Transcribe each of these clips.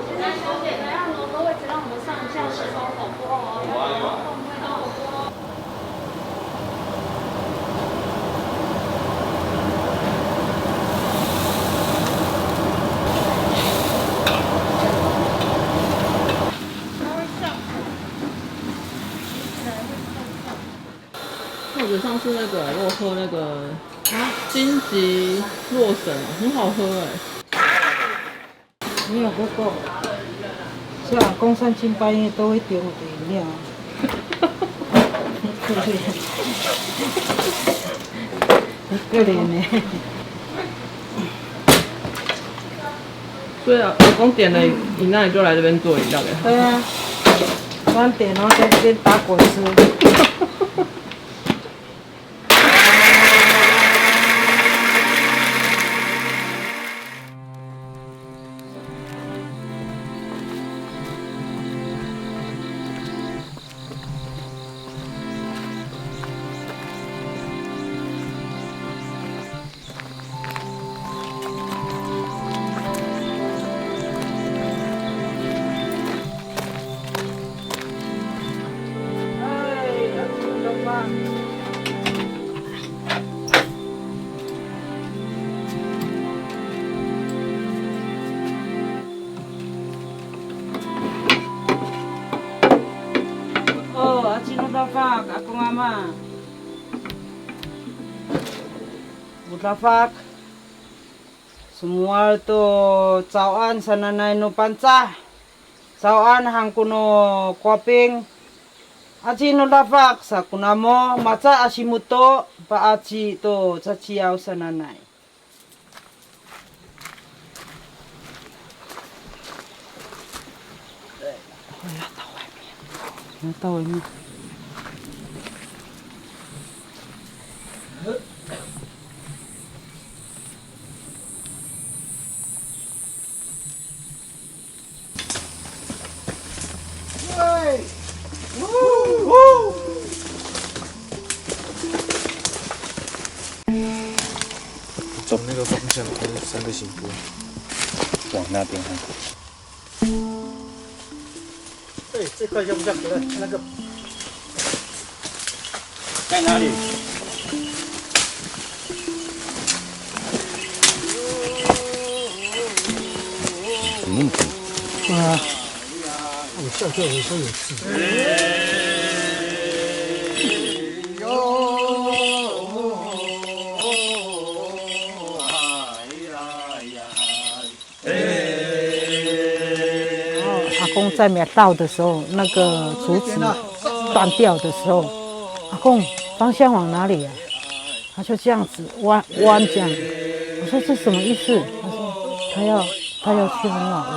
现在小姐等下挪个位置，让我们上一下吃烧火锅哦。有啊。烧火锅。或者上次那个，我喝那个金桔洛神，很好喝哎。没有喝过，是啊，公三更半夜都会点我的饮料，很可怜，很可怜呢。对啊，老公点了饮料，你就来这边做饮料给他。对啊，晚点然后在这边打果汁。Akong ama. Butafak. Semua tu cawaan sa nanay no panca. Cawaan hang kuno koping. Aci no dafak sa kunamo maca asimuto pa aci to caciaw sa nanay. 到外面。走那个方向，那三个行步，往那边看。对，这块像不像那个？在哪里？啊，我下课有时候有事。阿公在苗稻的时候，那个竹子断掉的时候，阿公方向往哪里啊？他就这样子弯这样。我说这什么意思？他说他要去红瓦屋，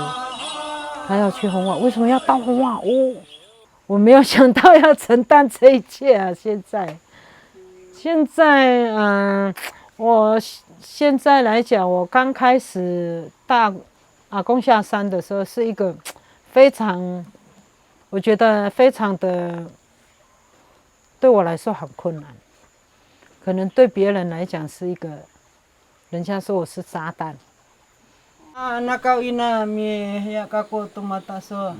他要去红瓦，为什么要到红瓦屋？我没有想到要承担这一切啊！现在我现在来讲，我刚开始大阿公下山的时候，是一个非常，我觉得非常的，对我来说很困难。可能对别人来讲是一个，人家说我是炸弹。那kau ina mi ya kako tumata so.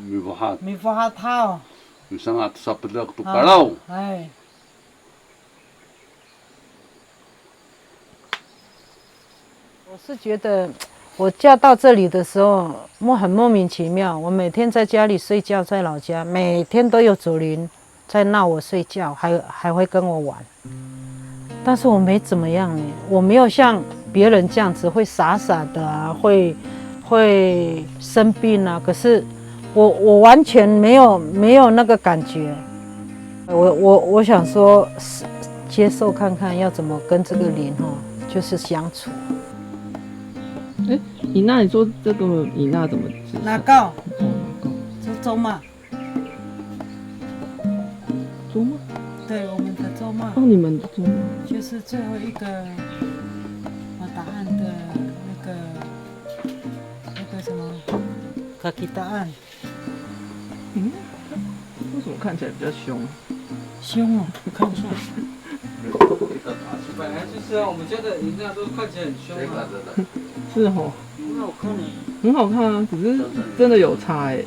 Mi fahat hao. Mi sangat sapelak tu kalau. 哎。我是觉得，我嫁到这里的时候，很莫名其妙。我每天在家里睡觉，在老家，每天都有祖灵在闹我睡觉，还会跟我玩。但是我没怎么样呢，我没有像别人这样子会傻傻的啊，会生病啊。可是我完全没有那个感觉。我想说，接受看看要怎么跟这个灵就是相处。哎，你那你说这个你那怎么知道？哪告？是周妈。周妈？对，我们的周妈。哦，你们的周妈。就是最后一个答案的那个什么可给答案。嗯？为什么看起来比较凶？凶哦，看一下。本来就是啊，我们家的饮料都看起来很凶啊。是哦。好看呢。很好看啊，只是真的有差哎。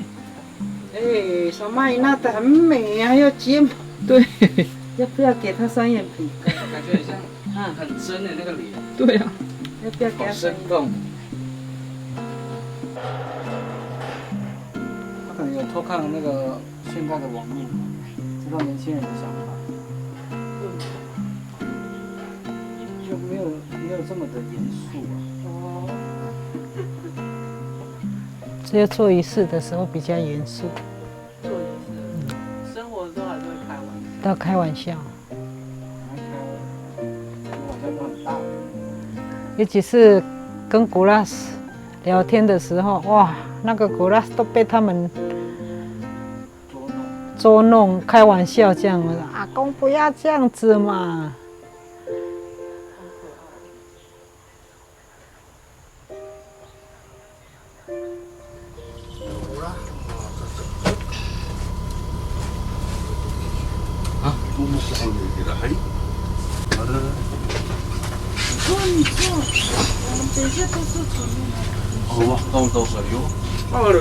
哎，小蚂蚁那的很美啊，要睫毛。对，要不要给它双眼皮？感觉很像，很真的那个脸，对啊。要不要给它双眼皮？生动。他可能有偷看那个现在的网络，知道年轻人的想法，就没有这么的严肃啊。只有做仪式的时候比较严肃，做仪式，生活的时候还是会开玩笑。要开玩笑。好像都很大。尤其是跟古拉斯聊天的时候，哇，那个古拉斯都被他们捉弄，开玩笑这样。我说阿公不要这样子嘛。啊，不是好那个，还，好的。你坐，我们等一下都是主任。好吧，到到手哟。欢迎。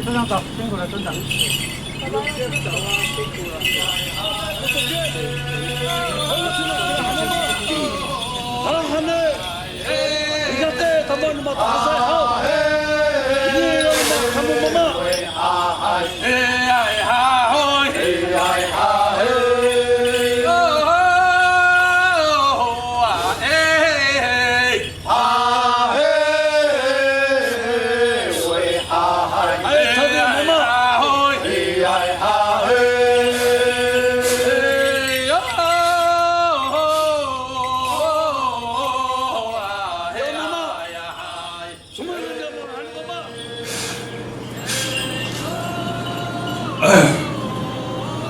村长早，辛苦了，村长。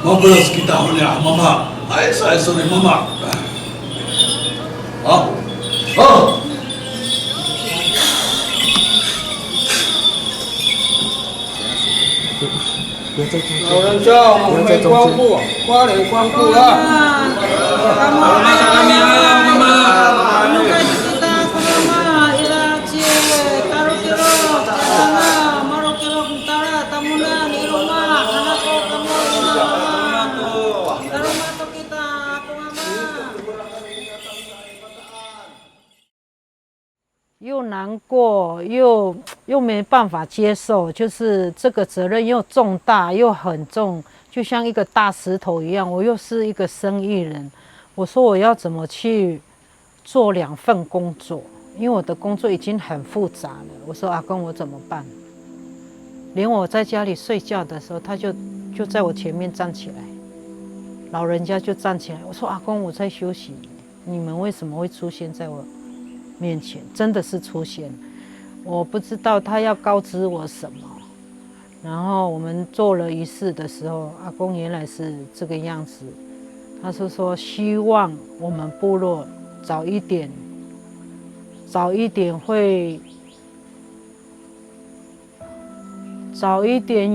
Mabulas kita oleh mama. Saya sorry mama. Ah, ah. 老人家，我们没光顾，花莲光顾啊！又难过，又没办法接受，就是这个责任又重大又很重，就像一个大石头一样。我又是一个生意人，我说我要怎么去做2份工作？因为我的工作已经很复杂了。我说阿公，我怎么办？连我在家里睡觉的时候，他就在我前面站起来，老人家就站起来。我说阿公，我在休息，你们为什么会出现在我面前？真的是出现，我不知道他要告知我什么。然后我们做了仪式的时候，阿公原来是这个样子，他是说希望我们部落早一点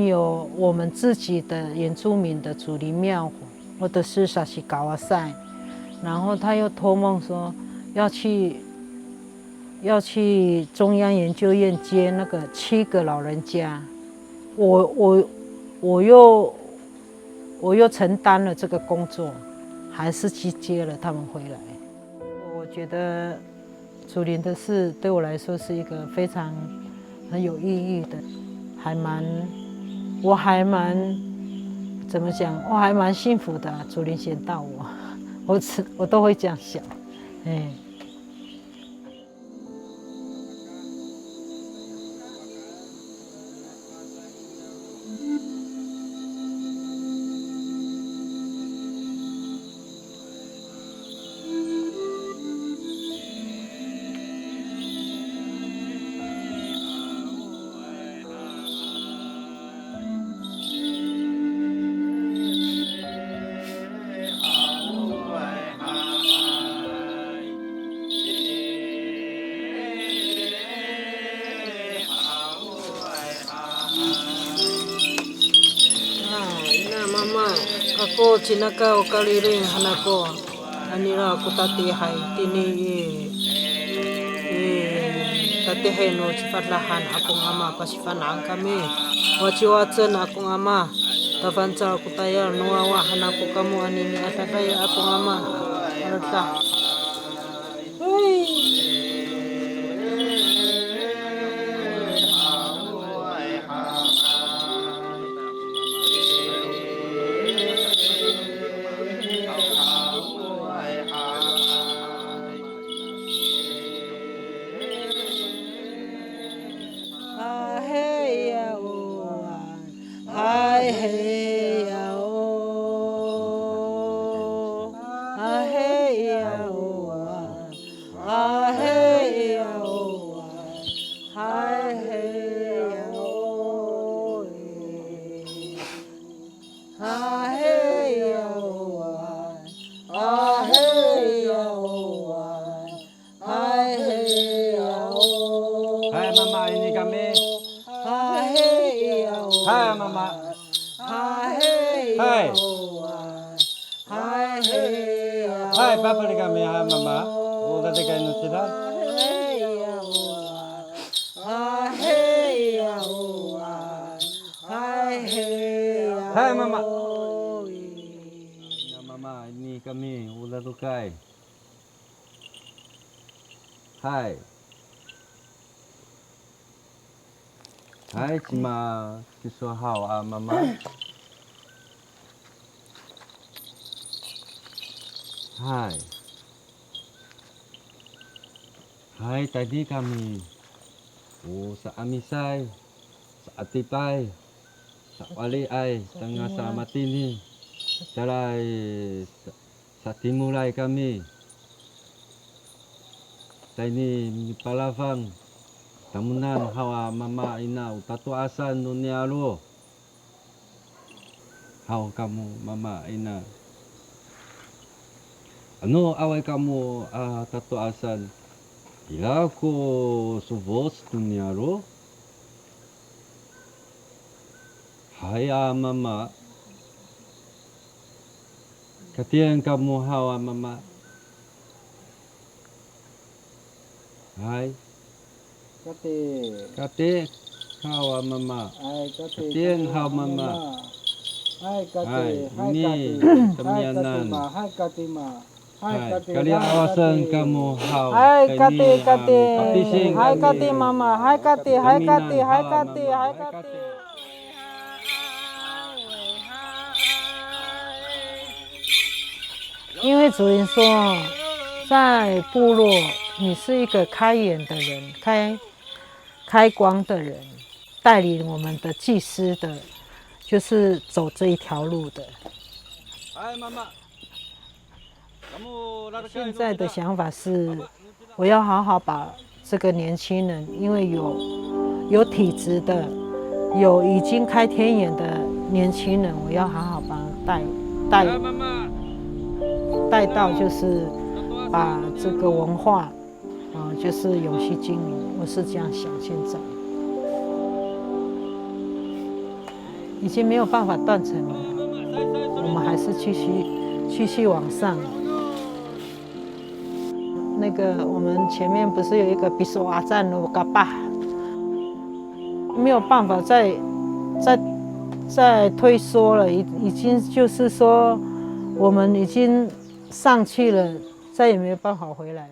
有我们自己的原住民的祖灵庙，或者是沙西高瓦塞。然后他又托梦说要去中央研究院接那个7个老人家，我又承担了这个工作，还是去接了他们回来。我觉得祖灵的事对我来说是一个非常很有意义的，我还蛮怎么讲？我还蛮幸福的，祖灵选到我，我都会这样想，哎。Ako chinaka o kaliring hanako. Anira ko tatihay tini tatihay no chipatlahan akong ama pasifanaan kami. Wachiwatsan akong ama. Tafansa ko tayar nuwawahan ako kamo anini atatay akong ama. Arata. Hai mama, ini kami. Hai mama. Hai. Hai papa ni kami, hai mama. Oh, tadi kan nucida. Hai mama. Ya mama, ini kami ular lukai. Hai. Hai cima kisah hawa mama. Hai. Hai tadi kami sa amisay, sa atipay, sa wali ay, tengah sa matini, sa timulay kami. Tadi palafang, tamunan hawa mama ina tatuasan nunialo. Hawa kamu mama ina. Ano away kamu tatuasan? Ila ko subos nunialo. Haya mama. Katiyan kamu hawa mama. Hai. Kate hawa mama. Katiyan hawa mama. Hai. Ini temianan. Hai katima. Hai, Kalian awasan kamu hawa. Hai kati. Hai kami. kati mama. Hai kati. Hai kati. Hai kati. Hai kati. 因为主人说，在部落你是一个开眼的人，开光的人，带领我们的祭司的，就是走这一条路的。现在的想法是，我要好好把这个年轻人，因为有体质的，有已经开天眼的年轻人，我要好好把他带到，就是把这个文化，就是永续经营。我是这样想，现在已经没有办法断层了，我们还是继续往上。那个我们前面不是有一个比索阿赞鲁嘎巴，没有办法再退缩了，已经就是说我们已经上去了，再也没有办法回来了。